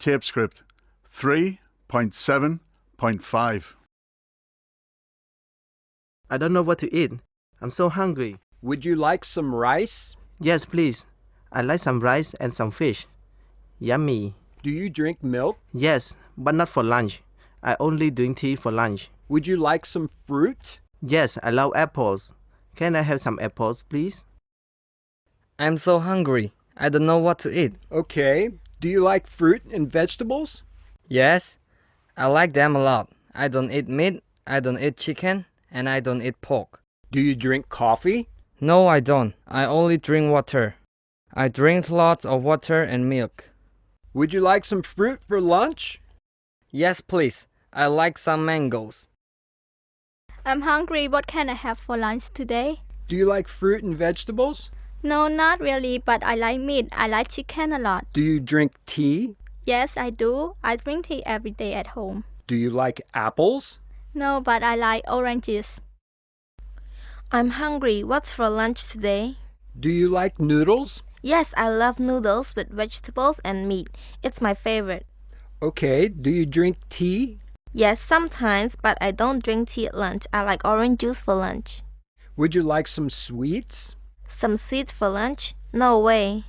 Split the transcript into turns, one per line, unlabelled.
Tapescript 3.7.5.
I don't know what to eat. I'm so hungry.
Would you like some rice?
Yes, please. I'd like some rice and some fish. Yummy.
Do you drink milk?
Yes, but not for lunch. I only drink tea for lunch.
Would you like some fruit?
Yes, I love apples. Can I have some apples, please?
I'm so hungry. I don't know what to eat.
Okay. Do you like fruit and vegetables?
Yes, I like them a lot. I don't eat meat, I don't eat chicken, and I don't eat pork.
Do you drink coffee?
No, I don't. I only drink water. I drink lots of water and milk.
Would you like some fruit for lunch?
Yes, please. I like some mangoes.
I'm hungry. What can I have for lunch today?
Do you like fruit and vegetables?
No, not really, but I like meat. I like chicken a lot.
Do you drink tea?
Yes, I do. I drink tea every day at home.
Do you like apples?
No, but I like oranges.
I'm hungry. What's for lunch today?
Do you like noodles?
Yes, I love noodles with vegetables and meat. It's my favorite.
Okay. Do you drink tea?
Yes, sometimes, but I don't drink tea at lunch. I like orange juice for lunch.
Would you like some sweets?
Some sweets for lunch? No way.